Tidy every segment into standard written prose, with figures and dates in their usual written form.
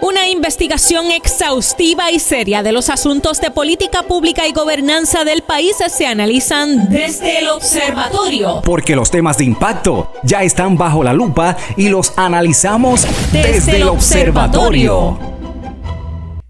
Una investigación exhaustiva y seria de los asuntos de política pública y gobernanza del país se analizan desde el observatorio. Porque los temas de impacto ya están bajo la lupa y los analizamos desde el observatorio.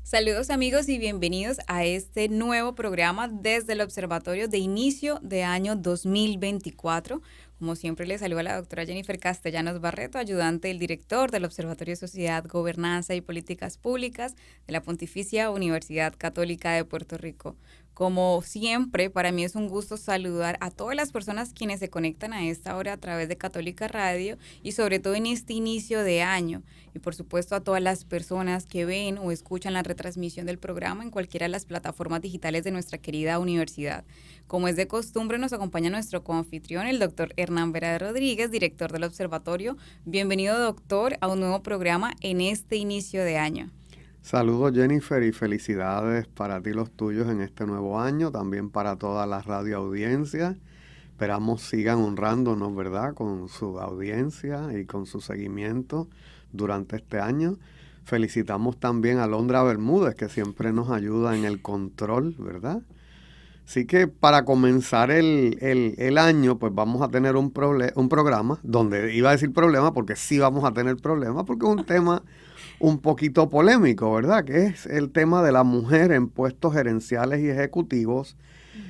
Saludos amigos y bienvenidos a este nuevo programa desde el observatorio de inicio de año 2024. Como siempre les saluda la doctora Jennifer Castellanos Barreto, ayudante del director del Observatorio de Sociedad, Gobernanza y Políticas Públicas de la Pontificia Universidad Católica de Puerto Rico. Como siempre, para mí es un gusto saludar a todas las personas quienes se conectan a esta hora a través de Católica Radio y sobre todo en este inicio de año. Y por supuesto a todas las personas que ven o escuchan la retransmisión del programa en cualquiera de las plataformas digitales de nuestra querida universidad. Como es de costumbre, nos acompaña nuestro coanfitrión, el doctor Hernán Vera Rodríguez, director del observatorio. Bienvenido, doctor, a un nuevo programa en este inicio de año. Saludos, Jennifer, y felicidades para ti y los tuyos en este nuevo año, también para toda la radioaudiencia. Esperamos sigan honrándonos, ¿verdad?, con su audiencia y con su seguimiento durante este año. Felicitamos también a Londra Bermúdez, que siempre nos ayuda en el control, ¿verdad? Así que para comenzar el año, pues vamos a tener un programa donde iba a decir problema, porque sí vamos a tener problemas, porque es un tema un poquito polémico, ¿verdad? Que es el tema de la mujer en puestos gerenciales y ejecutivos,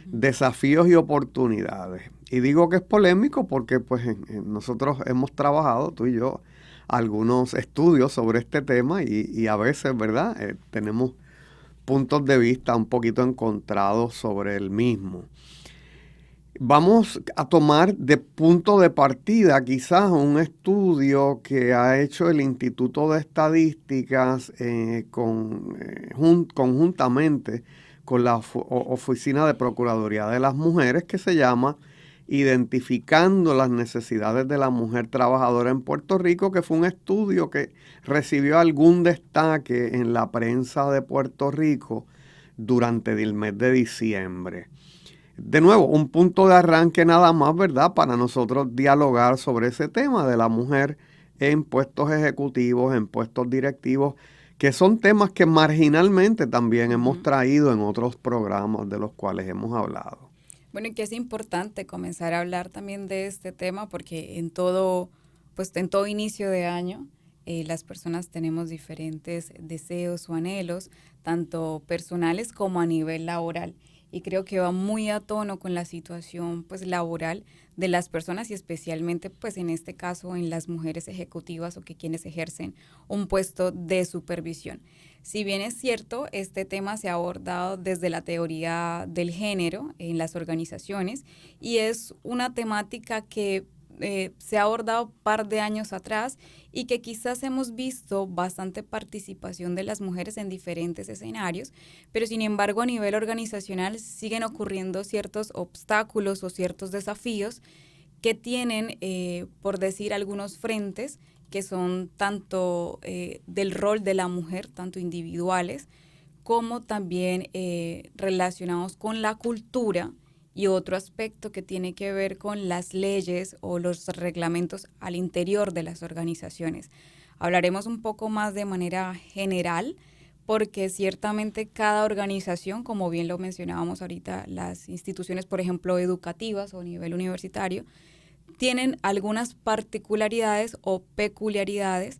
desafíos y oportunidades. Y digo que es polémico porque pues nosotros hemos trabajado, tú y yo, algunos estudios sobre este tema y a veces, ¿verdad? Tenemos puntos de vista un poquito encontrados sobre el mismo. Vamos a tomar de punto de partida quizás un estudio que ha hecho el Instituto de Estadísticas conjuntamente con la Oficina de Procuraduría de las Mujeres, que se llama Identificando las necesidades de la mujer trabajadora en Puerto Rico, que fue un estudio que recibió algún destaque en la prensa de Puerto Rico durante el mes de diciembre. De nuevo, un punto de arranque nada más, ¿verdad?, para nosotros dialogar sobre ese tema de la mujer en puestos ejecutivos, en puestos directivos, que son temas que marginalmente también hemos traído en otros programas de los cuales hemos hablado. Bueno, y que es importante comenzar a hablar también de este tema porque en todo inicio de año las personas tenemos diferentes deseos o anhelos, tanto personales como a nivel laboral. Y creo que va muy a tono con la situación pues laboral de las personas y especialmente pues en este caso en las mujeres ejecutivas o que quienes ejercen un puesto de supervisión. Si bien es cierto, este tema se ha abordado desde la teoría del género en las organizaciones y es una temática que se ha abordado un par de años atrás y que quizás hemos visto bastante participación de las mujeres en diferentes escenarios, pero sin embargo a nivel organizacional siguen ocurriendo ciertos obstáculos o ciertos desafíos que tienen, por decir algunos frentes, que son tanto del rol de la mujer, tanto individuales, como también relacionados con la cultura y otro aspecto que tiene que ver con las leyes o los reglamentos al interior de las organizaciones. Hablaremos un poco más de manera general, porque ciertamente cada organización, como bien lo mencionábamos ahorita, las instituciones, por ejemplo, educativas o a nivel universitario, tienen algunas particularidades o peculiaridades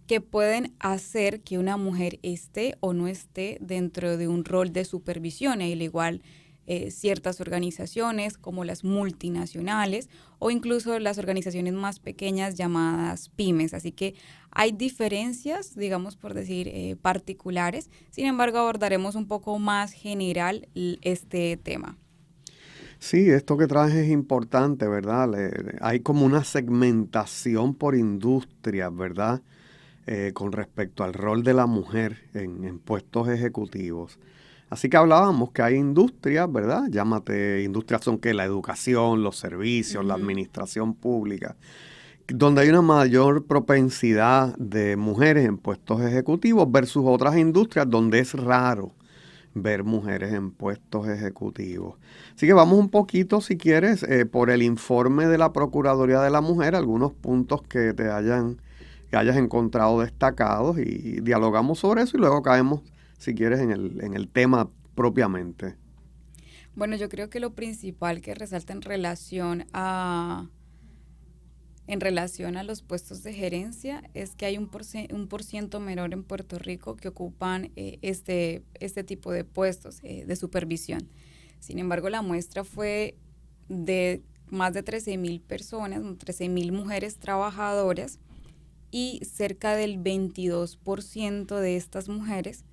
que pueden hacer que una mujer esté o no esté dentro de un rol de supervisión, y al igual ciertas organizaciones como las multinacionales o incluso las organizaciones más pequeñas llamadas pymes. Así que hay diferencias, digamos por decir, particulares. Sin embargo, abordaremos un poco más general este tema. Sí, esto que traes es importante, ¿verdad? Hay como una segmentación por industrias, ¿verdad? Con respecto al rol de la mujer en puestos ejecutivos. Así que hablábamos que hay industrias, ¿verdad? Llámate, industrias son que la educación, los servicios, la administración pública, donde hay una mayor propensidad de mujeres en puestos ejecutivos versus otras industrias donde es raro ver mujeres en puestos ejecutivos. Así que vamos un poquito, si quieres, por el informe de la Procuraduría de la Mujer, algunos puntos que te hayan que hayas encontrado destacados y dialogamos sobre eso y luego caemos, si quieres, en el tema propiamente. Bueno, yo creo que lo principal que resalta en relación a los puestos de gerencia es que hay un por ciento menor en Puerto Rico que ocupan este tipo de puestos de supervisión. Sin embargo, la muestra fue de más de 13,000 personas, 13,000 mujeres trabajadoras, y cerca del 22% de estas mujeres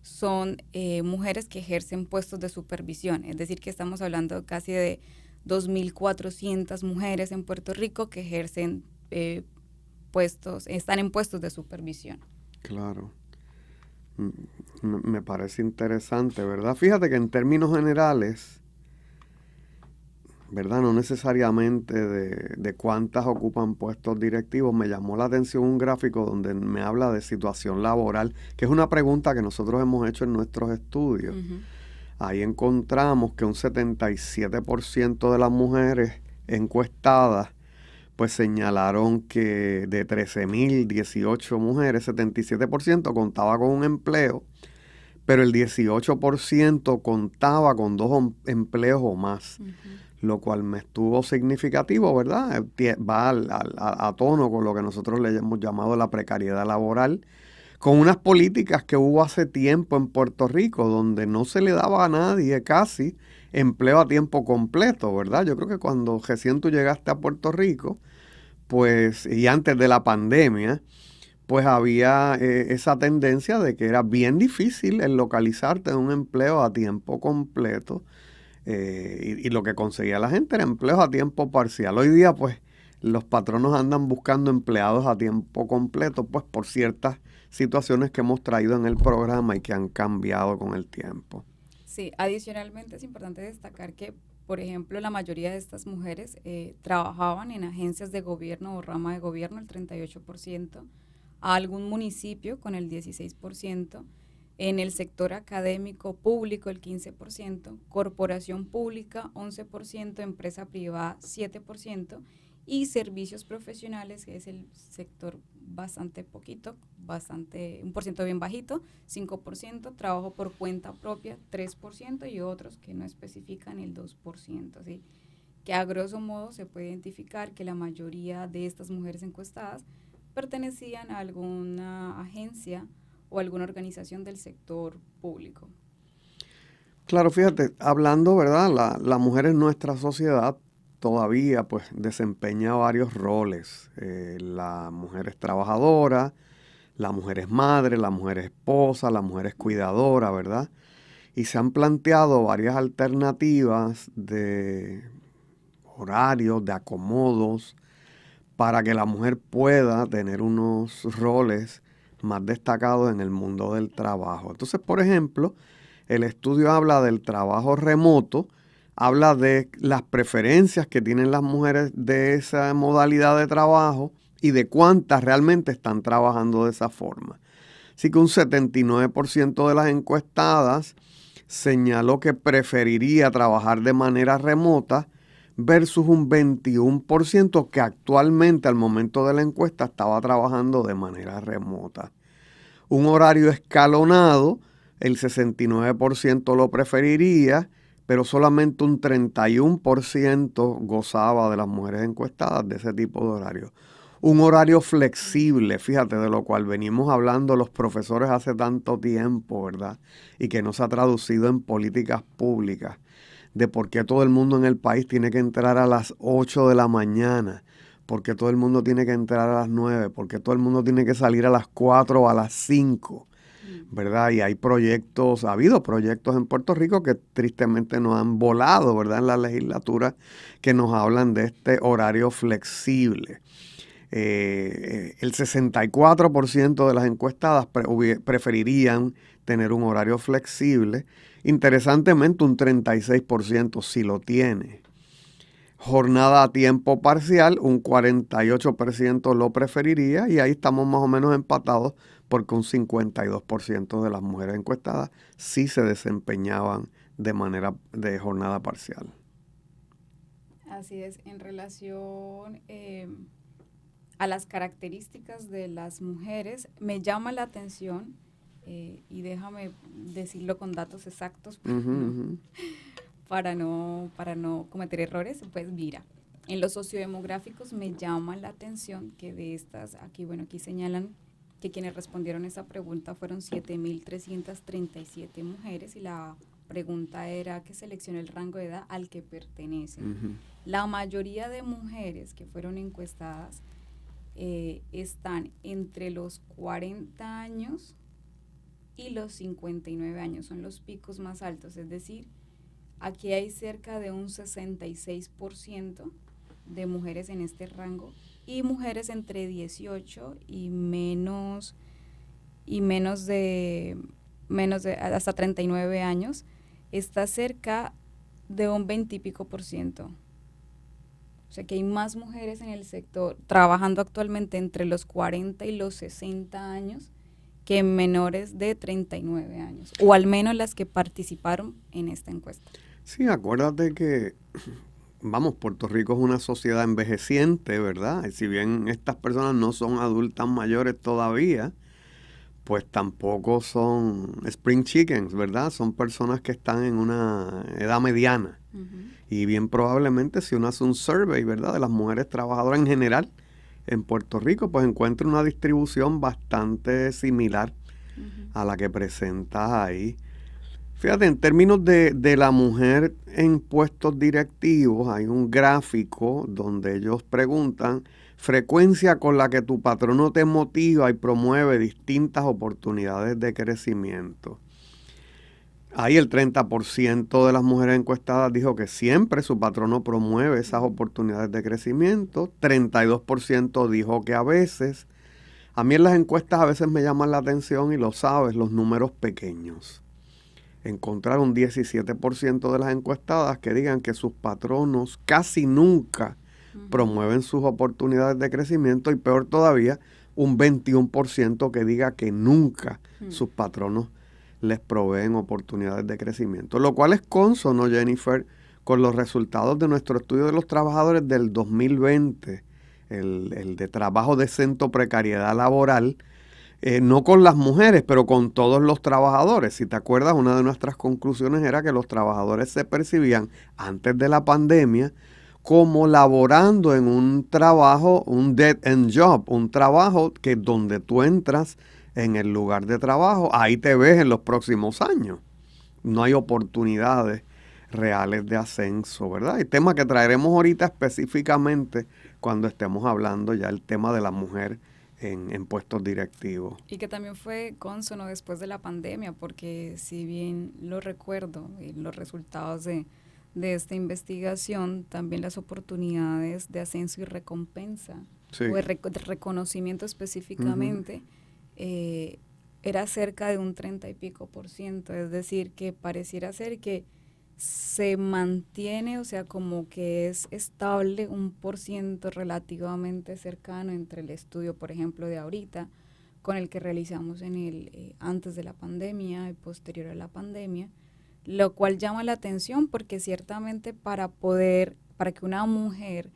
son mujeres que ejercen puestos de supervisión. Es decir, que estamos hablando casi de 2,400 mujeres en Puerto Rico que ejercen están en puestos de supervisión. Claro. Me parece interesante, ¿verdad? Fíjate que en términos generales, ¿verdad? No necesariamente de cuántas ocupan puestos directivos. Me llamó la atención un gráfico donde me habla de situación laboral, que es una pregunta que nosotros hemos hecho en nuestros estudios. Uh-huh. Ahí encontramos que un 77% de las mujeres encuestadas pues señalaron que de 13,018 mujeres, 77% contaba con un empleo, pero el 18% contaba con 2 empleos o más. Uh-huh. Lo cual me estuvo significativo, ¿verdad? Va a tono con lo que nosotros le hemos llamado la precariedad laboral, con unas políticas que hubo hace tiempo en Puerto Rico, donde no se le daba a nadie casi empleo a tiempo completo, ¿verdad? Yo creo que cuando recién tú llegaste a Puerto Rico, pues, y antes de la pandemia, pues había esa tendencia de que era bien difícil el localizarte en un empleo a tiempo completo. Y lo que conseguía la gente era empleos a tiempo parcial. Hoy día, pues, los patronos andan buscando empleados a tiempo completo, pues, por ciertas situaciones que hemos traído en el programa y que han cambiado con el tiempo. Sí, adicionalmente es importante destacar que, por ejemplo, la mayoría de estas mujeres trabajaban en agencias de gobierno o rama de gobierno, el 38%, a algún municipio con el 16%, en el sector académico público el 15%, corporación pública 11%, empresa privada 7% y servicios profesionales, que es el sector bastante poquito, un porcentaje bien bajito, 5%, trabajo por cuenta propia 3% y otros que no especifican el 2%, ¿sí? Que a grosso modo se puede identificar que la mayoría de estas mujeres encuestadas pertenecían a alguna agencia o alguna organización del sector público. Claro, fíjate, hablando, ¿verdad? La mujer en nuestra sociedad todavía pues desempeña varios roles. La mujer es trabajadora, la mujer es madre, la mujer es esposa, la mujer es cuidadora, ¿verdad? Y se han planteado varias alternativas de horarios, de acomodos, para que la mujer pueda tener unos roles más destacados en el mundo del trabajo. Entonces, por ejemplo, el estudio habla del trabajo remoto, habla de las preferencias que tienen las mujeres de esa modalidad de trabajo y de cuántas realmente están trabajando de esa forma. Así que un 79% de las encuestadas señaló que preferiría trabajar de manera remota versus un 21% que actualmente al momento de la encuesta estaba trabajando de manera remota. Un horario escalonado, el 69% lo preferiría, pero solamente un 31% gozaba de las mujeres encuestadas de ese tipo de horario. Un horario flexible, fíjate, de lo cual venimos hablando los profesores hace tanto tiempo, ¿verdad? Y que no se ha traducido en políticas públicas, de por qué todo el mundo en el país tiene que entrar a las 8 de la mañana, por qué todo el mundo tiene que entrar a las 9, por qué todo el mundo tiene que salir a las 4 o a las 5, ¿verdad? Y ha habido proyectos en Puerto Rico que tristemente nos han volado, ¿verdad? En la legislatura que nos hablan de este horario flexible. El 64% de las encuestadas preferirían tener un horario flexible. Interesantemente, un 36% sí lo tiene. Jornada a tiempo parcial, un 48% lo preferiría y ahí estamos más o menos empatados porque un 52% de las mujeres encuestadas sí se desempeñaban de manera de jornada parcial. Así es, en relación a las características de las mujeres, me llama la atención, y déjame decirlo con datos exactos para no cometer errores. Pues mira, en los sociodemográficos me llama la atención que de estas, aquí señalan que quienes respondieron esa pregunta fueron 7.337 mujeres, y la pregunta era que seleccione el rango de edad al que pertenecen. La mayoría de mujeres que fueron encuestadas están entre los 40 años y los 59 años, son los picos más altos, es decir, aquí hay cerca de un 66% de mujeres en este rango, y mujeres entre 18 y menos de hasta 39 años, está cerca de un 20 y pico %. O sea que hay más mujeres en el sector trabajando actualmente entre los 40 y los 60 años que menores de 39 años, o al menos las que participaron en esta encuesta. Sí, acuérdate que, Puerto Rico es una sociedad envejeciente, ¿verdad? Y si bien estas personas no son adultas mayores todavía, pues tampoco son spring chickens, ¿verdad? Son personas que están en una edad mediana. Y bien probablemente si uno hace un survey, ¿verdad?, de las mujeres trabajadoras en general en Puerto Rico, pues encuentra una distribución bastante similar a la que presentas ahí. Fíjate, en términos de la mujer en puestos directivos, hay un gráfico donde ellos preguntan frecuencia con la que tu patrono te motiva y promueve distintas oportunidades de crecimiento. Ahí el 30% de las mujeres encuestadas dijo que siempre su patrono promueve esas oportunidades de crecimiento. 32% dijo que a veces. A mí en las encuestas a veces me llaman la atención, y lo sabes, los números pequeños. Encontrar un 17% de las encuestadas que digan que sus patronos casi nunca promueven sus oportunidades de crecimiento, y peor todavía, un 21% que diga que nunca sus patronos les proveen oportunidades de crecimiento, lo cual es consono, Jennifer, con los resultados de nuestro estudio de los trabajadores del 2020, el de trabajo decente o precariedad laboral, no con las mujeres, pero con todos los trabajadores. Si te acuerdas, una de nuestras conclusiones era que los trabajadores se percibían antes de la pandemia como laborando en un trabajo, un dead-end job, un trabajo que donde tú entras en el lugar de trabajo, ahí te ves en los próximos años. No hay oportunidades reales de ascenso, ¿verdad? El tema que traeremos ahorita específicamente cuando estemos hablando ya el tema de la mujer en puestos directivos. Y que también fue consono después de la pandemia, porque si bien lo recuerdo, los resultados de esta investigación, también las oportunidades de ascenso y recompensa, o de reconocimiento específicamente, era cerca de un 30 y pico %, es decir, que pareciera ser que se mantiene, o sea, como que es estable un % relativamente cercano entre el estudio, por ejemplo, de ahorita, con el que realizamos antes de la pandemia y posterior a la pandemia, lo cual llama la atención porque ciertamente para que una mujer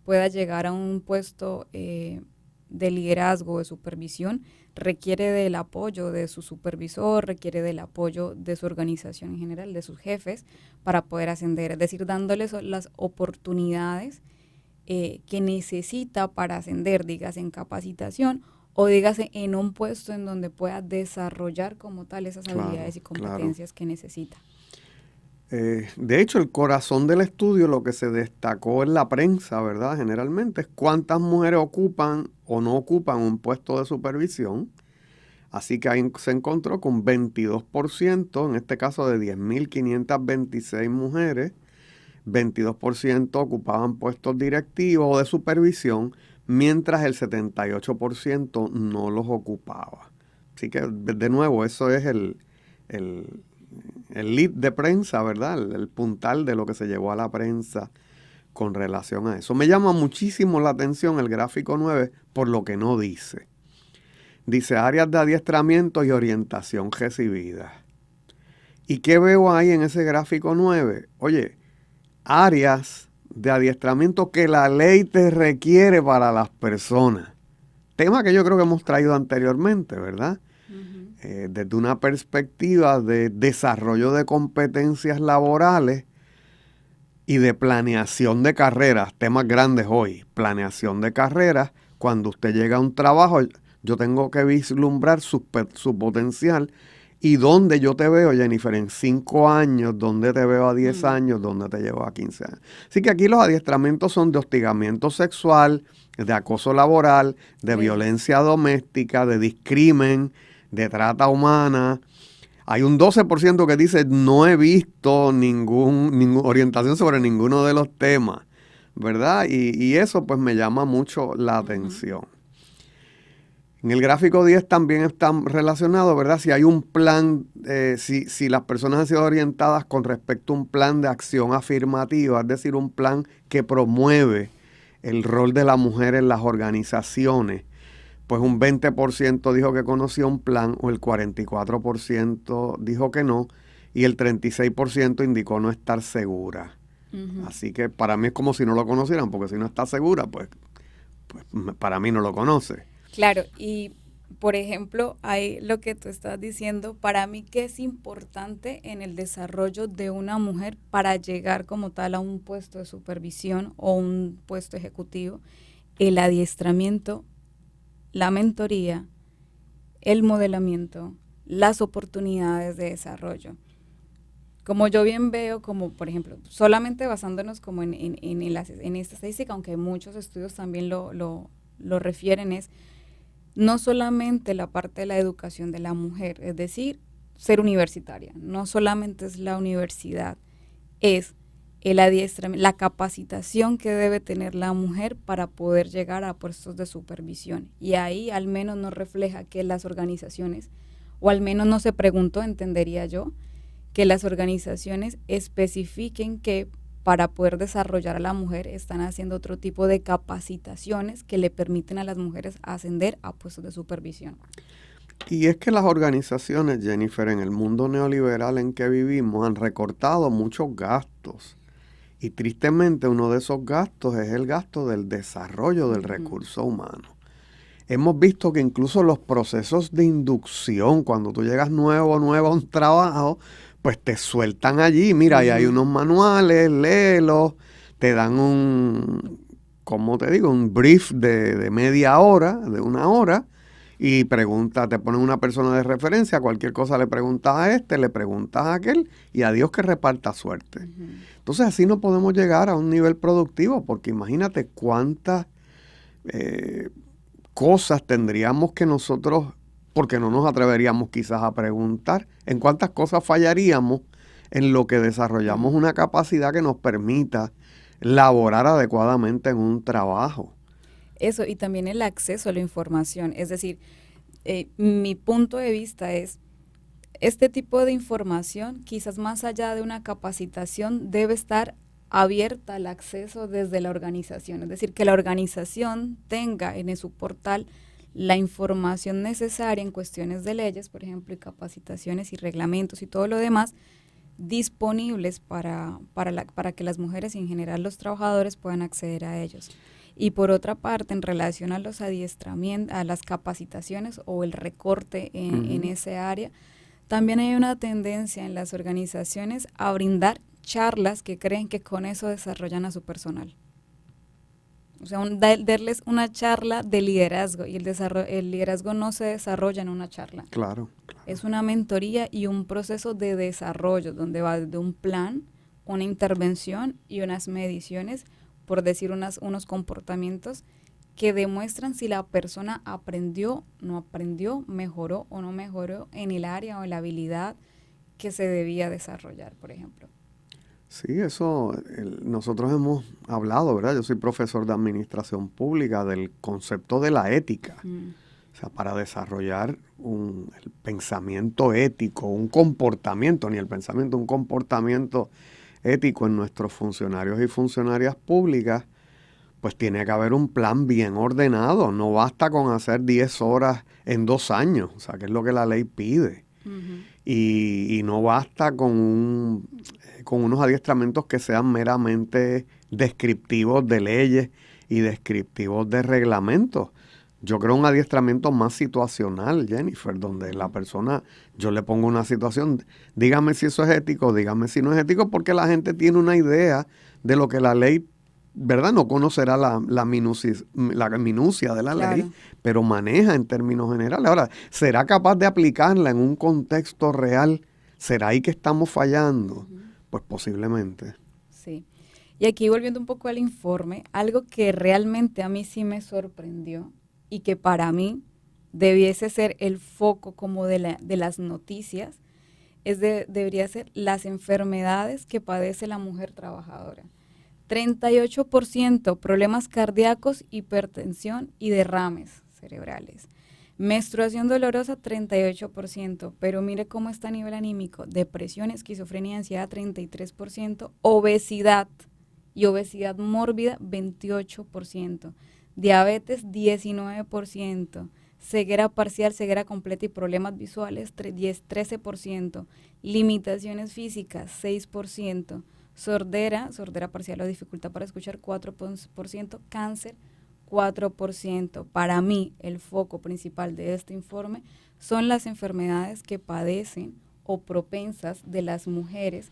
pueda llegar a un puesto de liderazgo, de supervisión, requiere del apoyo de su supervisor, requiere del apoyo de su organización en general, de sus jefes, para poder ascender, es decir, dándoles las oportunidades que necesita para ascender, dígase en capacitación o dígase en un puesto en donde pueda desarrollar como tal esas habilidades y competencias que necesita. De hecho, el corazón del estudio, lo que se destacó en la prensa, ¿verdad?, generalmente es cuántas mujeres ocupan o no ocupan un puesto de supervisión. Así que ahí se encontró con 22%, en este caso de 10.526 mujeres, 22% ocupaban puestos directivos o de supervisión, mientras el 78% no los ocupaba. Así que, de nuevo, eso es el lead de prensa, ¿verdad? El puntal de lo que se llevó a la prensa con relación a eso. Me llama muchísimo la atención el gráfico 9 por lo que no dice. Dice áreas de adiestramiento y orientación recibidas. ¿Y qué veo ahí en ese gráfico 9? Oye, áreas de adiestramiento que la ley te requiere para las personas. Tema que yo creo que hemos traído anteriormente, ¿verdad? Desde una perspectiva de desarrollo de competencias laborales y de planeación de carreras, temas grandes hoy, planeación de carreras. Cuando usted llega a un trabajo, yo tengo que vislumbrar su potencial y dónde yo te veo, Jennifer, en 5 años, dónde te veo a 10 años, dónde te llevo a 15 años. Así que aquí los adiestramientos son de hostigamiento sexual, de acoso laboral, de violencia doméstica, de discrimen, de trata humana. Hay un 12% que dice no he visto ninguna orientación sobre ninguno de los temas, ¿verdad? Y eso pues me llama mucho la atención. En el gráfico 10 también están relacionados, ¿verdad? Si hay un plan, si las personas han sido orientadas con respecto a un plan de acción afirmativa, es decir, un plan que promueve el rol de la mujer en las organizaciones, pues un 20% dijo que conocía un plan, o el 44% dijo que no, y el 36% indicó no estar segura. Así que para mí es como si no lo conocieran, porque si no está segura, pues para mí no lo conoce. Claro, y por ejemplo, hay lo que tú estás diciendo, para mí que es importante en el desarrollo de una mujer para llegar como tal a un puesto de supervisión o un puesto ejecutivo, el adiestramiento, la mentoría, el modelamiento, las oportunidades de desarrollo. Como yo bien veo, como por ejemplo, solamente basándonos como en esta estadística, aunque muchos estudios también lo refieren, es no solamente la parte de la educación de la mujer, es decir, ser universitaria, no solamente es la universidad, es el adiestramiento, la capacitación que debe tener la mujer para poder llegar a puestos de supervisión. Y ahí al menos nos refleja que las organizaciones, o al menos no se preguntó, entendería yo, que las organizaciones especifiquen que para poder desarrollar a la mujer están haciendo otro tipo de capacitaciones que le permiten a las mujeres ascender a puestos de supervisión. Y es que las organizaciones, Jennifer, en el mundo neoliberal en que vivimos, han recortado muchos gastos. Y tristemente uno de esos gastos es el gasto del desarrollo del recurso humano. Hemos visto que incluso los procesos de inducción, cuando tú llegas nuevo a un trabajo, pues te sueltan allí. Mira, ahí hay unos manuales, léelos, te dan un brief de media hora, de 1 hora, y te ponen una persona de referencia, cualquier cosa le preguntas a este, le preguntas a aquel, y a Dios que reparta suerte. Entonces así no podemos llegar a un nivel productivo, porque imagínate cuántas cosas tendríamos que nosotros, porque no nos atreveríamos quizás a preguntar, en cuántas cosas fallaríamos en lo que desarrollamos una capacidad que nos permita laborar adecuadamente en un trabajo. Eso, y también el acceso a la información, es decir, mi punto de vista es, este tipo de información, quizás más allá de una capacitación, debe estar abierta al acceso desde la organización, es decir, que la organización tenga en su portal la información necesaria en cuestiones de leyes, por ejemplo, y capacitaciones y reglamentos y todo lo demás, disponibles para que las mujeres y en general los trabajadores puedan acceder a ellos. Y por otra parte, en relación a los adiestramientos, a las capacitaciones o el recorte en ese área, también hay una tendencia en las organizaciones a brindar charlas que creen que con eso desarrollan a su personal. O sea, darles una charla de liderazgo, y el liderazgo no se desarrolla en una charla. Claro. Es una mentoría y un proceso de desarrollo donde va de un plan, una intervención y unas mediciones, por decir unos comportamientos que demuestran si la persona aprendió, no aprendió, mejoró o no mejoró en el área o en la habilidad que se debía desarrollar, por ejemplo. Sí, eso nosotros hemos hablado, ¿verdad? Yo soy profesor de administración pública, del concepto de la ética. O sea, para desarrollar el pensamiento ético, un comportamiento ético en nuestros funcionarios y funcionarias públicas, pues tiene que haber un plan bien ordenado. No basta con hacer 10 horas en 2 años, o sea, que es lo que la ley pide. Y no basta con con unos adiestramientos que sean meramente descriptivos de leyes y descriptivos de reglamentos. Yo creo un adiestramiento más situacional, Jennifer, donde la persona, yo le pongo una situación, dígame si eso es ético, dígame si no es ético, porque la gente tiene una idea de lo que la ley, ¿verdad? No conocerá la minucia de la Claro. ley, pero maneja en términos generales. Ahora, ¿será capaz de aplicarla en un contexto real? ¿Será ahí que estamos fallando? Pues posiblemente. Sí. Y aquí volviendo un poco al informe, algo que realmente a mí sí me sorprendió y que para mí debiese ser el foco como de las noticias, debería ser las enfermedades que padece la mujer trabajadora. 38% problemas cardíacos, hipertensión y derrames cerebrales. Menstruación dolorosa, 38%, pero mire cómo está a nivel anímico. Depresión, esquizofrenia y ansiedad, 33%. Obesidad y obesidad mórbida, 28%. Diabetes, 19%. Ceguera parcial, ceguera completa y problemas visuales, 13%. Limitaciones físicas, 6%. Sordera parcial o dificultad para escuchar, 4%. Cáncer, 4%. Para mí, el foco principal de este informe son las enfermedades que padecen o propensas de las mujeres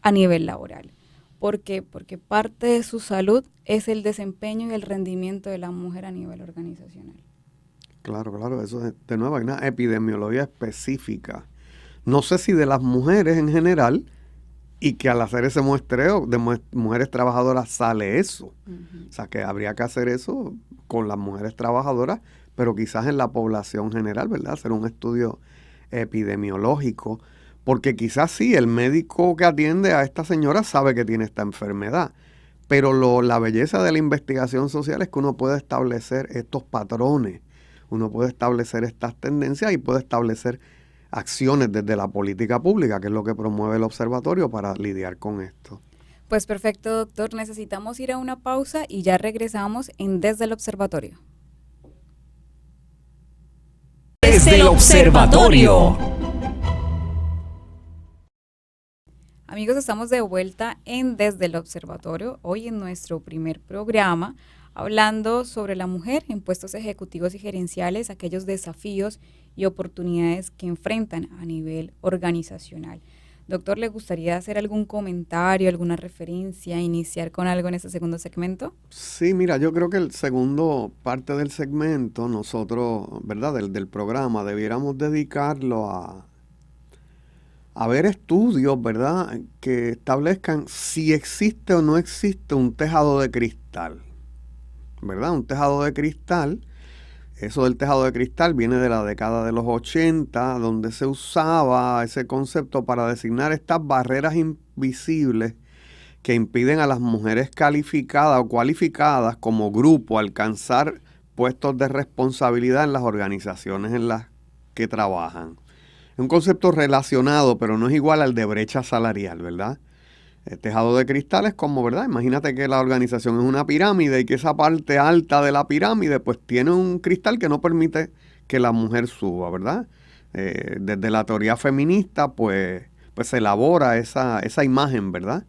a nivel laboral. ¿Por qué? Porque parte de su salud es el desempeño y el rendimiento de la mujer a nivel organizacional. Claro, eso es, de nuevo hay una epidemiología específica. No sé si de las mujeres en general, y que al hacer ese muestreo de mujeres trabajadoras sale eso. O sea, que habría que hacer eso con las mujeres trabajadoras, pero quizás en la población general, ¿verdad? Hacer un estudio epidemiológico, porque quizás sí, el médico que atiende a esta señora sabe que tiene esta enfermedad, pero la belleza de la investigación social es que uno puede establecer estos patrones, uno puede establecer estas tendencias y puede establecer acciones desde la política pública, que es lo que promueve el observatorio para lidiar con esto. Pues perfecto, doctor. Necesitamos ir a una pausa y ya regresamos en Desde el Observatorio. Desde el observatorio. Amigos, estamos de vuelta en Desde el Observatorio, hoy en nuestro primer programa, hablando sobre la mujer en puestos ejecutivos y gerenciales, aquellos desafíos y oportunidades que enfrentan a nivel organizacional. Doctor, ¿le gustaría hacer algún comentario, alguna referencia, iniciar con algo en este segundo segmento? Sí, mira, yo creo que el segundo parte del segmento, nosotros, ¿verdad?, del programa, debiéramos dedicarlo a ver estudios, ¿verdad?, que establezcan si existe o no existe un tejado de cristal, ¿verdad? Un tejado de cristal, eso del tejado de cristal viene de la década de los 80, donde se usaba ese concepto para designar estas barreras invisibles que impiden a las mujeres calificadas o cualificadas como grupo alcanzar puestos de responsabilidad en las organizaciones en las que trabajan. Es un concepto relacionado, pero no es igual al de brecha salarial, ¿verdad? El tejado de cristal es como, ¿verdad? Imagínate que la organización es una pirámide y que esa parte alta de la pirámide pues tiene un cristal que no permite que la mujer suba, ¿verdad? Desde la teoría feminista pues se elabora esa imagen, ¿verdad?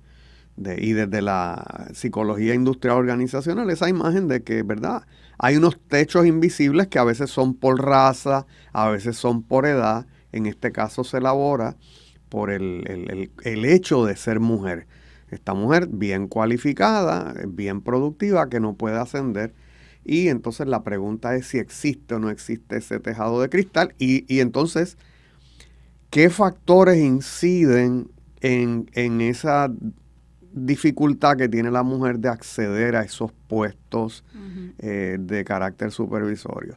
Y desde la psicología industrial organizacional, esa imagen de que, ¿verdad?, hay unos techos invisibles que a veces son por raza, a veces son por edad. En este caso se elabora por el hecho de ser mujer. Esta mujer bien cualificada, bien productiva, que no puede ascender. Y entonces la pregunta es si existe o no existe ese tejado de cristal. Y entonces, ¿qué factores inciden en esa dificultad que tiene la mujer de acceder a esos puestos de carácter supervisorio?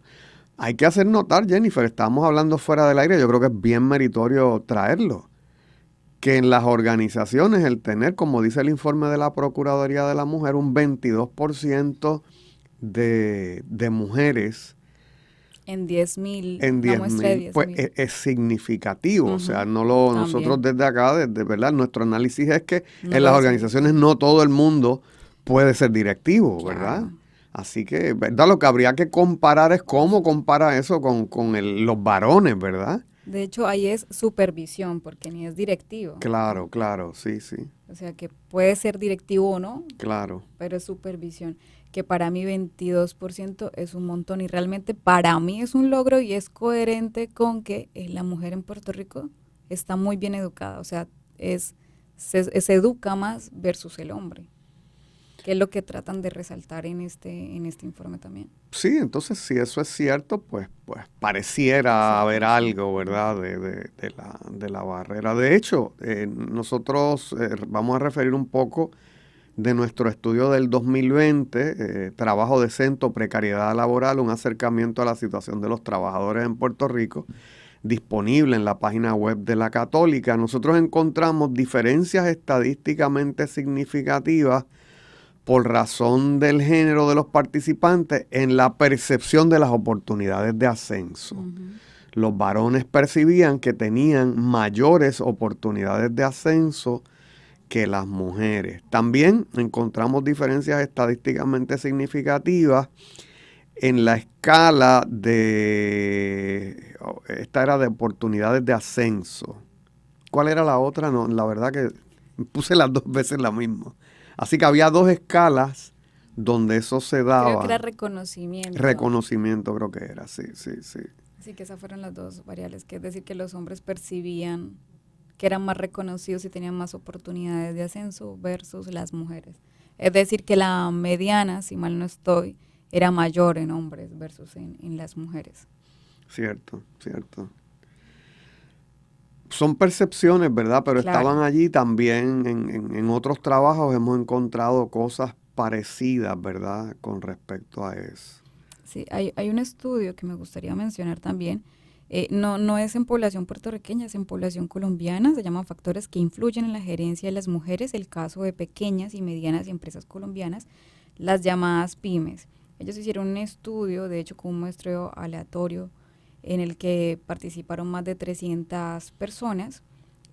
Hay que hacer notar, Jennifer, estábamos hablando fuera del aire, yo creo que es bien meritorio traerlo, que en las organizaciones el tener, como dice el informe de la Procuraduría de la Mujer, un 22% de mujeres en 10.000, una muestra de 10.000, pues es significativo. O sea, nosotros desde acá, ¿verdad? Nuestro análisis es que en las organizaciones no todo el mundo puede ser directivo, ¿verdad? Claro. Así que, ¿verdad? Lo que habría que comparar es cómo compara eso con los varones, ¿verdad? De hecho, ahí es supervisión, porque ni es directivo. Claro, claro, sí, sí. O sea, que puede ser directivo o no, Claro. pero es supervisión, que para mí 22% es un montón y realmente para mí es un logro y es coherente con que la mujer en Puerto Rico está muy bien educada, o sea, se educa más versus el hombre, que es lo que tratan de resaltar en este informe también. Sí, entonces si eso es cierto, pues pareciera haber algo, ¿verdad?, de la barrera. De hecho, nosotros vamos a referir un poco de nuestro estudio del 2020, trabajo decente o precariedad laboral, un acercamiento a la situación de los trabajadores en Puerto Rico, disponible en la página web de la Católica. Nosotros encontramos diferencias estadísticamente significativas por razón del género de los participantes en la percepción de las oportunidades de ascenso. Uh-huh. Los varones percibían que tenían mayores oportunidades de ascenso que las mujeres. También encontramos diferencias estadísticamente significativas en la escala esta era de oportunidades de ascenso. ¿Cuál era la otra? No, la verdad que puse las dos veces la misma. Así que había dos escalas donde eso se daba. Creo que era reconocimiento. Reconocimiento creo que era, sí. Así que esas fueron las dos variables, que es decir, que los hombres percibían que eran más reconocidos y tenían más oportunidades de ascenso versus las mujeres. Es decir, que la mediana, si mal no estoy, era mayor en hombres versus en las mujeres. Cierto. Son percepciones, ¿verdad? Pero claro, estaban allí también en otros trabajos hemos encontrado cosas parecidas, ¿verdad? Con respecto a eso. Sí, hay un estudio que me gustaría mencionar también. No es en población puertorriqueña, es en población colombiana. Se llama Factores que influyen en la gerencia de las mujeres, el caso de pequeñas y medianas empresas colombianas, las llamadas pymes. Ellos hicieron un estudio, de hecho, con un muestreo aleatorio, en el que participaron más de 300 personas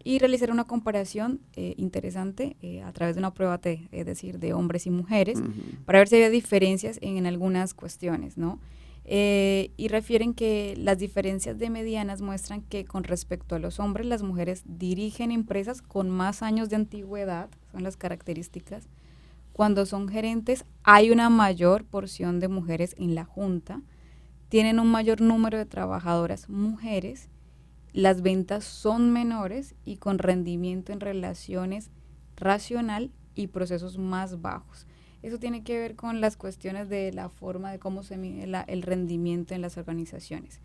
y realizaron una comparación interesante a través de una prueba T, es decir, de hombres y mujeres, para ver si había diferencias en algunas cuestiones, ¿no? Y refieren que las diferencias de medianas muestran que con respecto a los hombres, las mujeres dirigen empresas con más años de antigüedad, son las características. Cuando son gerentes hay una mayor porción de mujeres en la junta, tienen un mayor número de trabajadoras mujeres, las ventas son menores y con rendimiento en relaciones racional y procesos más bajos. Eso tiene que ver con las cuestiones de la forma de cómo se mide el rendimiento en las organizaciones.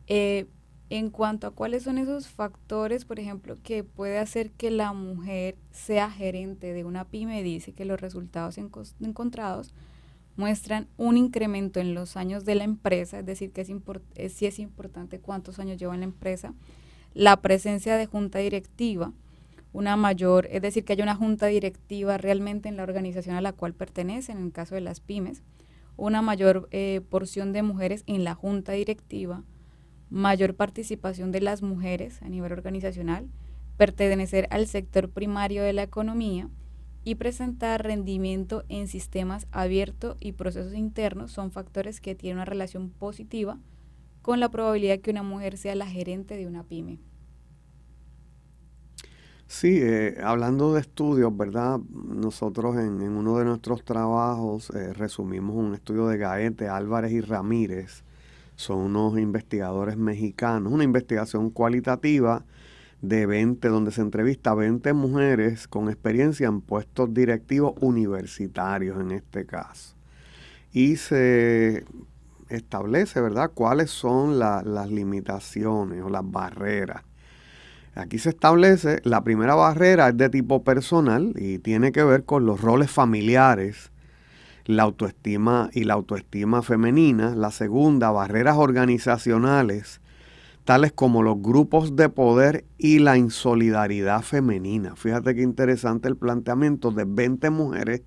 En cuanto a cuáles son esos factores, por ejemplo, que puede hacer que la mujer sea gerente de una pyme, dice que los resultados encontrados muestran un incremento en los años de la empresa, es decir, que sí es importante cuántos años lleva en la empresa, la presencia de junta directiva, es decir, que haya una junta directiva realmente en la organización a la cual pertenecen, en el caso de las pymes, una mayor porción de mujeres en la junta directiva, mayor participación de las mujeres a nivel organizacional, pertenecer al sector primario de la economía, y presentar rendimiento en sistemas abiertos y procesos internos son factores que tienen una relación positiva con la probabilidad de que una mujer sea la gerente de una pyme. Sí, hablando de estudios, ¿verdad? Nosotros en uno de nuestros trabajos resumimos un estudio de Gaete, Álvarez y Ramírez. Son unos investigadores mexicanos, una investigación cualitativa donde se entrevista a 20 mujeres con experiencia en puestos directivos universitarios en este caso. Y se establece, ¿verdad?, cuáles son las limitaciones o las barreras. Aquí se establece, la primera barrera es de tipo personal y tiene que ver con los roles familiares, la autoestima y la autoestima femenina. La segunda, barreras organizacionales, tales como los grupos de poder y la insolidaridad femenina. Fíjate qué interesante el planteamiento de 20 mujeres,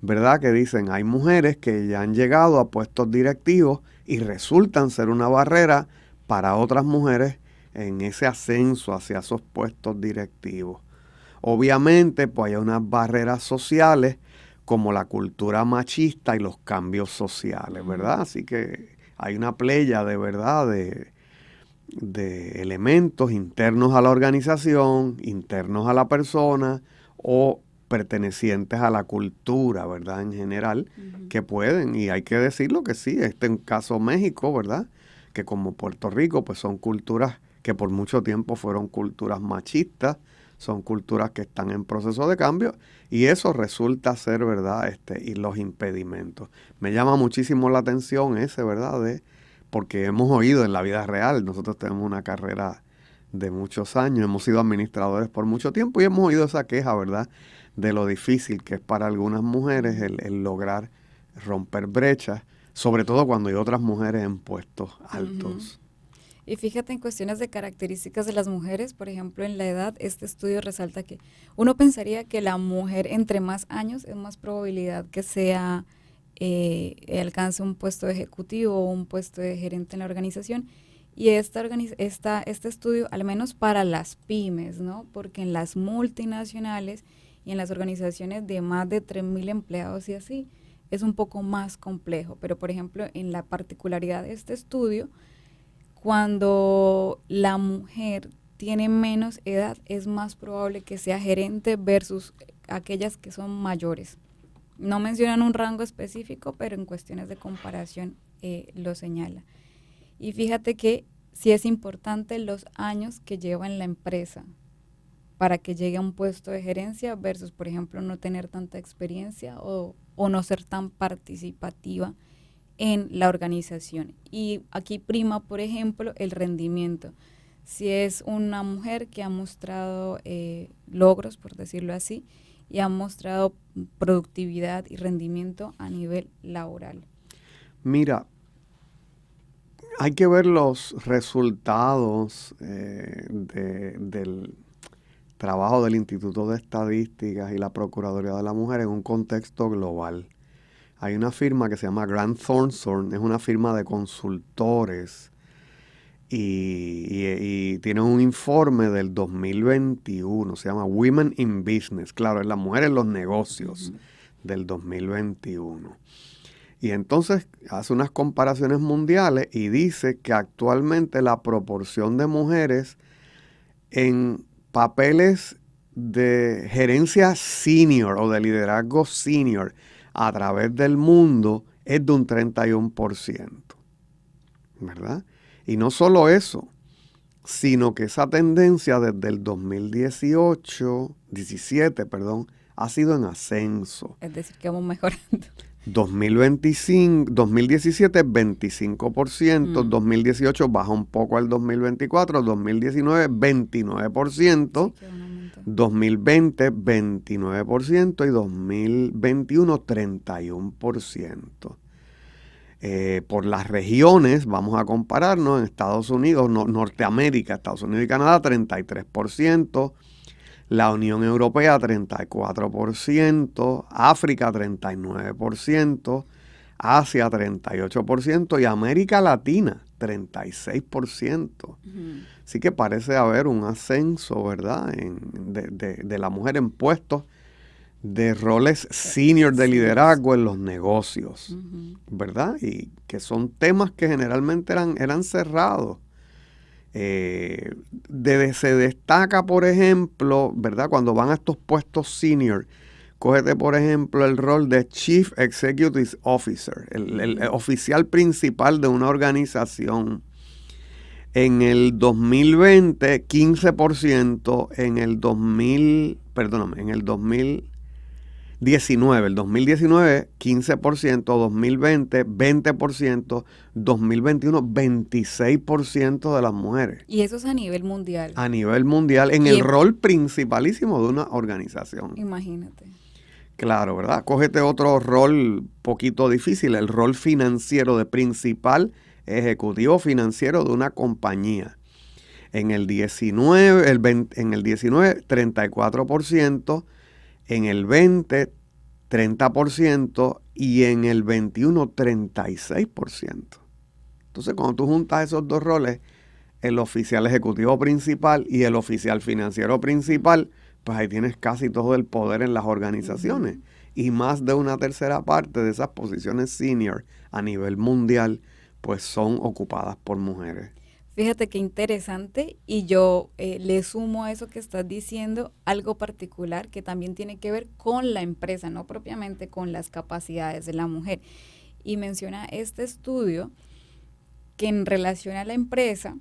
¿verdad? Que dicen, hay mujeres que ya han llegado a puestos directivos y resultan ser una barrera para otras mujeres en ese ascenso hacia esos puestos directivos. Obviamente, pues hay unas barreras sociales como la cultura machista y los cambios sociales, ¿verdad? Así que hay una playa de verdad de elementos internos a la organización, internos a la persona o pertenecientes a la cultura, ¿verdad? En general, que pueden, y hay que decirlo que sí, en caso México, ¿verdad? Que como Puerto Rico, pues son culturas que por mucho tiempo fueron culturas machistas, son culturas que están en proceso de cambio, y eso resulta ser, ¿verdad? Y los impedimentos. Me llama muchísimo la atención ese, ¿verdad? Porque hemos oído en la vida real, nosotros tenemos una carrera de muchos años, hemos sido administradores por mucho tiempo y hemos oído esa queja, ¿verdad? De lo difícil que es para algunas mujeres el lograr romper brechas, sobre todo cuando hay otras mujeres en puestos altos. Y fíjate, en cuestiones de características de las mujeres, por ejemplo, en la edad, este estudio resalta que uno pensaría que la mujer entre más años es más probabilidad que sea alcance un puesto ejecutivo o un puesto de gerente en la organización. Y este estudio, al menos para las pymes, ¿no? Porque en las multinacionales y en las organizaciones de más de 3,000 empleados y así, es un poco más complejo. Pero, por ejemplo, en la particularidad de este estudio, cuando la mujer tiene menos edad, es más probable que sea gerente versus aquellas que son mayores. No mencionan un rango específico, pero en cuestiones de comparación lo señala. Y fíjate que sí es importante los años que lleva en la empresa para que llegue a un puesto de gerencia versus, por ejemplo, no tener tanta experiencia o no ser tan participativa en la organización. Y aquí prima, por ejemplo, el rendimiento. Si es una mujer que ha mostrado logros, por decirlo así, y ha mostrado productividad y rendimiento a nivel laboral. Mira, hay que ver los resultados del trabajo del Instituto de Estadísticas y la Procuraduría de la Mujer en un contexto global. Hay una firma que se llama Grant Thornton, es una firma de consultores y tiene un informe del 2021, se llama Women in Business, claro, es la mujer en los negocios del 2021. Y entonces hace unas comparaciones mundiales y dice que actualmente la proporción de mujeres en papeles de gerencia senior o de liderazgo senior a través del mundo es de un 31%, ¿verdad? Y no solo eso, sino que esa tendencia desde el 2017, ha sido en ascenso. Es decir, que vamos mejorando. 2017 25%, 2018 baja un poco al 2024, 2019 29%, sí, 2020 29% y 2021 31%. Por las regiones, vamos a compararnos, en Estados Unidos, Norteamérica, Estados Unidos y Canadá 33%, la Unión Europea 34%, África 39%, Asia 38% y América Latina 36%. Así que parece haber un ascenso, ¿verdad?, de la mujer en puestos de roles senior de liderazgo en los negocios, ¿verdad? Y que son temas que generalmente eran cerrados. Se destaca, por ejemplo, ¿verdad?, cuando van a estos puestos senior, cógete, por ejemplo, el rol de Chief Executive Officer, el oficial principal de una organización. En el 2020, 15%, en el 2019, 15%, 2020, 20%, 2021, 26% de las mujeres. Y eso es a nivel mundial. A nivel mundial, en el rol principalísimo de una organización. Imagínate. Claro, ¿verdad? Cógete otro rol poquito difícil, el rol financiero de principal ejecutivo financiero de una compañía. En el 19, 34%, en el 20, 30% y en el 21, 36%. Entonces, cuando tú juntas esos dos roles, el oficial ejecutivo principal y el oficial financiero principal, pues ahí tienes casi todo el poder en las organizaciones. Y más de una tercera parte de esas posiciones senior a nivel mundial, pues son ocupadas por mujeres. Fíjate qué interesante, y yo le sumo a eso que estás diciendo algo particular que también tiene que ver con la empresa, no propiamente con las capacidades de la mujer. Y menciona este estudio que en relación a la empresa,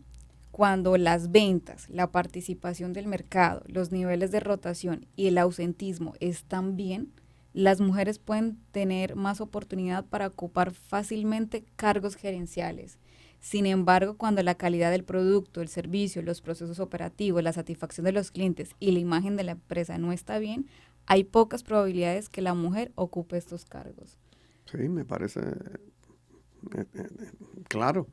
cuando las ventas, la participación del mercado, los niveles de rotación y el ausentismo están bien, las mujeres pueden tener más oportunidad para ocupar fácilmente cargos gerenciales. Sin embargo, cuando la calidad del producto, el servicio, los procesos operativos, la satisfacción de los clientes y la imagen de la empresa no está bien, hay pocas probabilidades que la mujer ocupe estos cargos. Sí, me parece claro.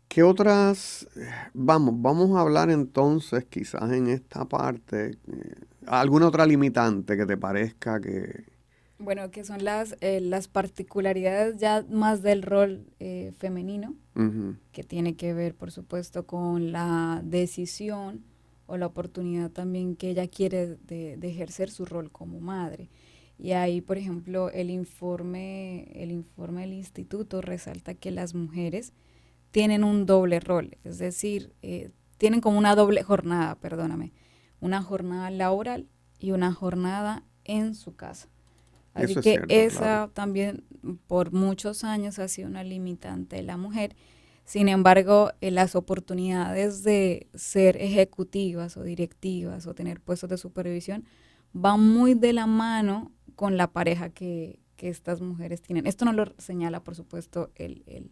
¿Qué otras? Vamos a hablar entonces, quizás en esta parte, alguna otra limitante que te parezca que... Bueno, que son las particularidades ya más del rol femenino, que tiene que ver, por supuesto, con la decisión o la oportunidad también que ella quiere de ejercer su rol como madre. Y ahí, por ejemplo, el informe del instituto resalta que las mujeres tienen un doble rol, es decir, tienen como una doble jornada, una jornada laboral y una jornada en su casa. Así que cierto, esa claro. también por muchos años ha sido una limitante de la mujer. Sin embargo, las oportunidades de ser ejecutivas o directivas o tener puestos de supervisión van muy de la mano con la pareja que estas mujeres tienen. Esto no lo señala, por supuesto, el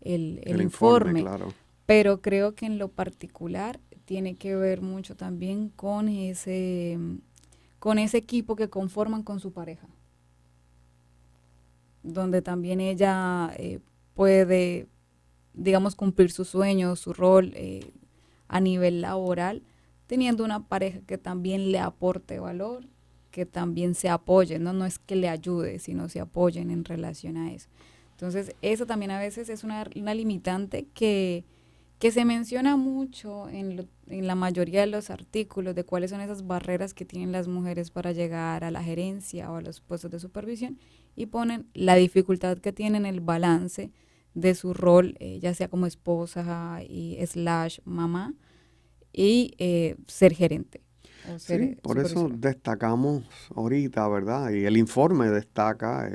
informe, claro. pero creo que en lo particular tiene que ver mucho también con ese equipo que conforman con su pareja, donde también ella puede, digamos, cumplir sus sueños, su rol a nivel laboral, teniendo una pareja que también le aporte valor, que también se apoye, no es que le ayude, sino se apoyen en relación a eso. Entonces, eso también a veces es una limitante que se menciona mucho en la mayoría de los artículos de cuáles son esas barreras que tienen las mujeres para llegar a la gerencia o a los puestos de supervisión, y ponen la dificultad que tienen el balance de su rol, ya sea como esposa y / mamá, y ser gerente. Sí, por eso destacamos ahorita, ¿verdad? Y el informe destaca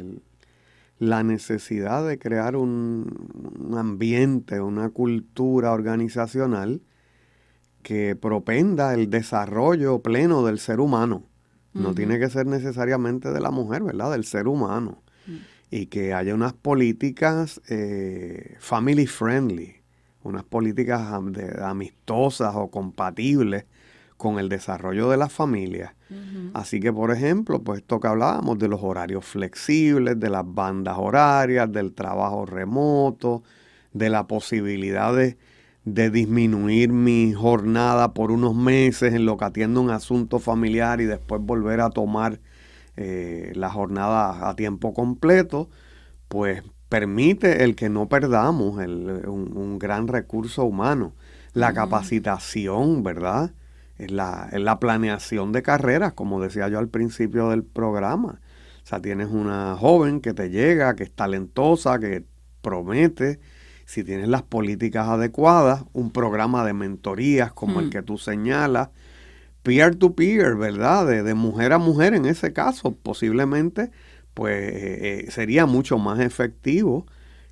la necesidad de crear un ambiente, una cultura organizacional que propenda el desarrollo pleno del ser humano. No tiene que ser necesariamente de la mujer, ¿verdad? Del ser humano. Y que haya unas políticas family friendly, unas políticas amistosas o compatibles con el desarrollo de las familias. Así que, por ejemplo, pues esto que hablábamos de los horarios flexibles, de las bandas horarias, del trabajo remoto, de la posibilidad de disminuir mi jornada por unos meses en lo que atiendo un asunto familiar y después volver a tomar la jornada a tiempo completo, pues permite el que no perdamos un gran recurso humano. La capacitación, ¿verdad? Es la planeación de carreras, como decía yo al principio del programa. O sea, tienes una joven que te llega, que es talentosa, que promete. Si tienes las políticas adecuadas, un programa de mentorías como el que tú señalas, peer to peer, ¿verdad? De mujer a mujer en ese caso, posiblemente, pues sería mucho más efectivo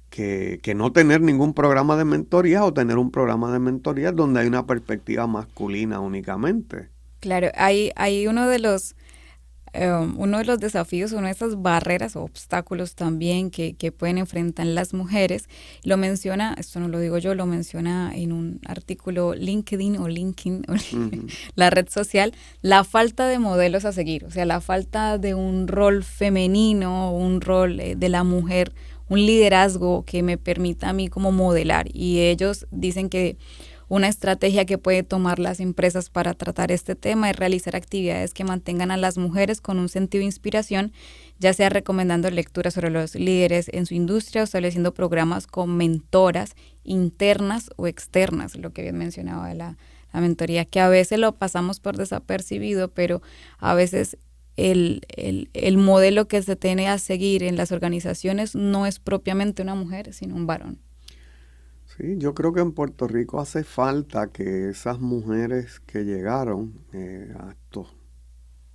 que no tener ningún programa de mentoría o tener un programa de mentoría donde hay una perspectiva masculina únicamente. Claro, hay uno de los desafíos, una de esas barreras o obstáculos también que pueden enfrentar las mujeres. Lo menciona, esto no lo digo yo, lo menciona en un artículo LinkedIn, la red social, la falta de modelos a seguir, o sea, la falta de un rol femenino, un rol de la mujer, un liderazgo que me permita a mí como modelar. Y ellos dicen que una estrategia que puede tomar las empresas para tratar este tema es realizar actividades que mantengan a las mujeres con un sentido de inspiración, ya sea recomendando lecturas sobre los líderes en su industria o estableciendo programas con mentoras internas o externas, lo que bien mencionaba de la mentoría, que a veces lo pasamos por desapercibido, pero a veces el modelo que se tiene a seguir en las organizaciones no es propiamente una mujer, sino un varón. Sí, yo creo que en Puerto Rico hace falta que esas mujeres que llegaron a estos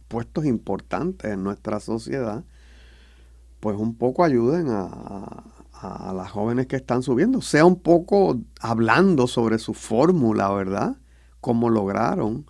puestos importantes en nuestra sociedad, pues un poco ayuden a las jóvenes que están subiendo, sea un poco hablando sobre su fórmula, ¿verdad? Cómo lograron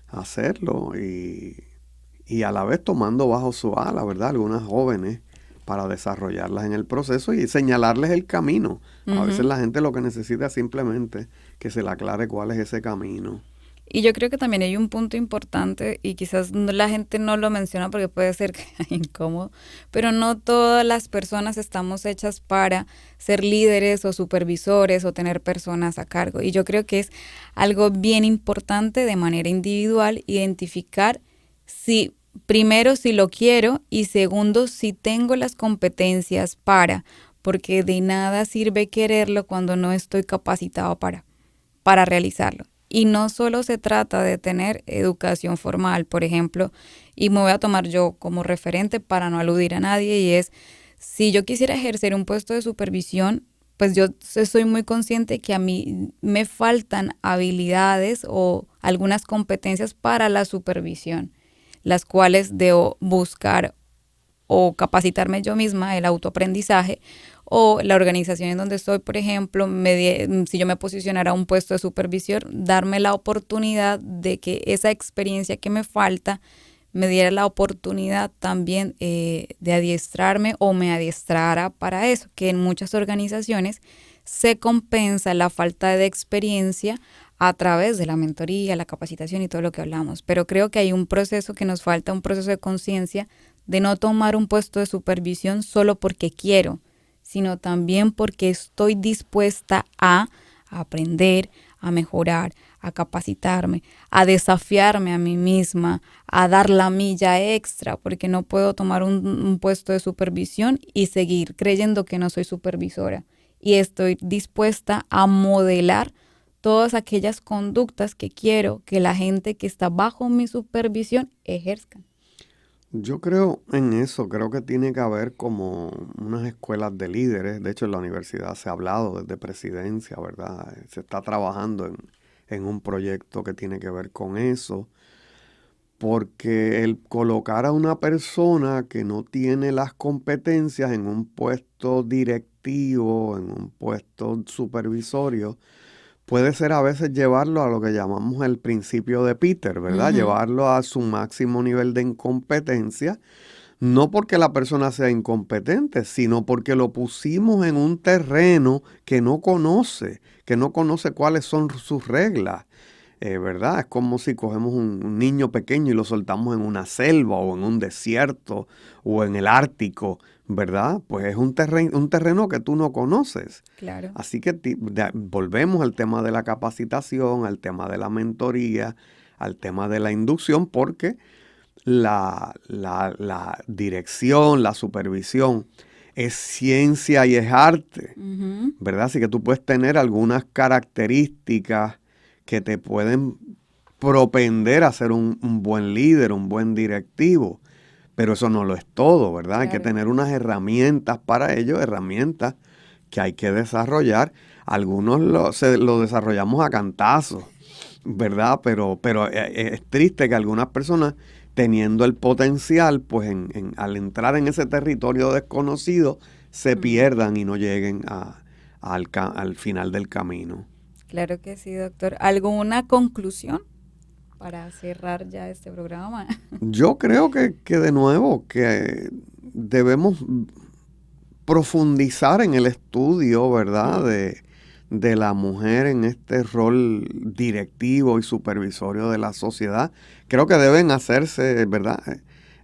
hacerlo y a la vez tomando bajo su ala, ¿verdad? Algunas jóvenes para desarrollarlas en el proceso y señalarles el camino. A veces la gente lo que necesita es simplemente que se le aclare cuál es ese camino. Y yo creo que también hay un punto importante y quizás la gente no lo menciona porque puede ser incómodo, pero no todas las personas estamos hechas para ser líderes o supervisores o tener personas a cargo. Y yo creo que es algo bien importante de manera individual identificar primero si lo quiero y segundo si tengo las competencias porque de nada sirve quererlo cuando no estoy capacitado para realizarlo. Y no solo se trata de tener educación formal, por ejemplo, y me voy a tomar yo como referente para no aludir a nadie, y es, si yo quisiera ejercer un puesto de supervisión, pues yo soy muy consciente que a mí me faltan habilidades o algunas competencias para la supervisión, las cuales debo buscar o capacitarme yo misma, el autoaprendizaje, o la organización en donde estoy, por ejemplo, si yo me posicionara a un puesto de supervisión, darme la oportunidad de que esa experiencia que me falta me diera la oportunidad también de adiestrarme o me adiestrara para eso, que en muchas organizaciones se compensa la falta de experiencia a través de la mentoría, la capacitación y todo lo que hablamos. Pero creo que hay un proceso que nos falta, un proceso de conciencia de no tomar un puesto de supervisión solo porque quiero, sino también porque estoy dispuesta a aprender, a mejorar, a capacitarme, a desafiarme a mí misma, a dar la milla extra, porque no puedo tomar un puesto de supervisión y seguir creyendo que no soy supervisora. Y estoy dispuesta a modelar todas aquellas conductas que quiero que la gente que está bajo mi supervisión ejerzcan. Yo creo en eso, creo que tiene que haber como unas escuelas de líderes. De hecho, en la universidad se ha hablado desde presidencia, ¿verdad? Se está trabajando en un proyecto que tiene que ver con eso, porque el colocar a una persona que no tiene las competencias en un puesto directivo, en un puesto supervisorio, puede ser a veces llevarlo a lo que llamamos el principio de Peter, ¿verdad? Uh-huh. Llevarlo a su máximo nivel de incompetencia, no porque la persona sea incompetente, sino porque lo pusimos en un terreno que no conoce cuáles son sus reglas, ¿verdad? Es como si cogemos un niño pequeño y lo soltamos en una selva o en un desierto o en el Ártico, ¿verdad? Pues es un terreno que tú no conoces. Claro. Así que volvemos al tema de la capacitación, al tema de la mentoría, al tema de la inducción, porque la dirección, la supervisión es ciencia y es arte, uh-huh. ¿verdad? Así que tú puedes tener algunas características que te pueden propender a ser un buen líder, un buen directivo. Pero eso no lo es todo, ¿verdad? Claro. Hay que tener unas herramientas para ello, herramientas que hay que desarrollar. Algunos lo desarrollamos a cantazos, ¿verdad? Pero es triste que algunas personas, teniendo el potencial, pues al entrar en ese territorio desconocido, se pierdan y no lleguen al final del camino. Claro que sí, doctor. ¿Alguna conclusión para cerrar ya este programa? Yo creo que de nuevo, que debemos profundizar en el estudio, ¿verdad?, de la mujer en este rol directivo y supervisorio de la sociedad. Creo que deben hacerse, ¿verdad?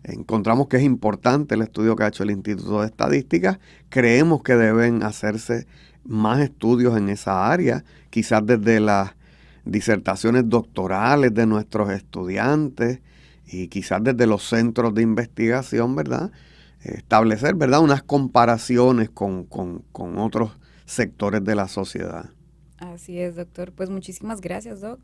Encontramos que es importante el estudio que ha hecho el Instituto de Estadísticas. Creemos que deben hacerse más estudios en esa área, quizás desde las disertaciones doctorales de nuestros estudiantes y quizás desde los centros de investigación, ¿verdad? Establecer, ¿verdad?, unas comparaciones con otros sectores de la sociedad. Así es, doctor. Pues muchísimas gracias, doc.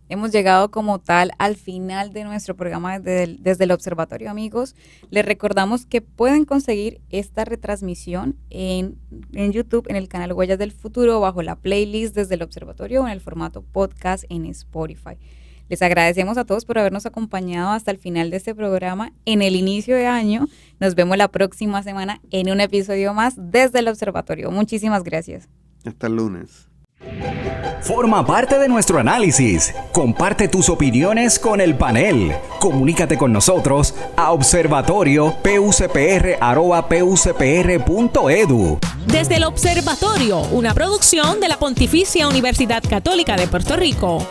Hemos llegado como tal al final de nuestro programa desde el Observatorio, amigos. Les recordamos que pueden conseguir esta retransmisión en YouTube, en el canal Huellas del Futuro, bajo la playlist Desde el Observatorio o en el formato podcast en Spotify. Les agradecemos a todos por habernos acompañado hasta el final de este programa en el inicio de año. Nos vemos la próxima semana en un episodio más desde el Observatorio. Muchísimas gracias. Hasta el lunes. Forma parte de nuestro análisis. Comparte tus opiniones con el panel. Comunícate con nosotros a observatorio.pucpr@pucpr.edu. Desde el Observatorio, una producción de la Pontificia Universidad Católica de Puerto Rico.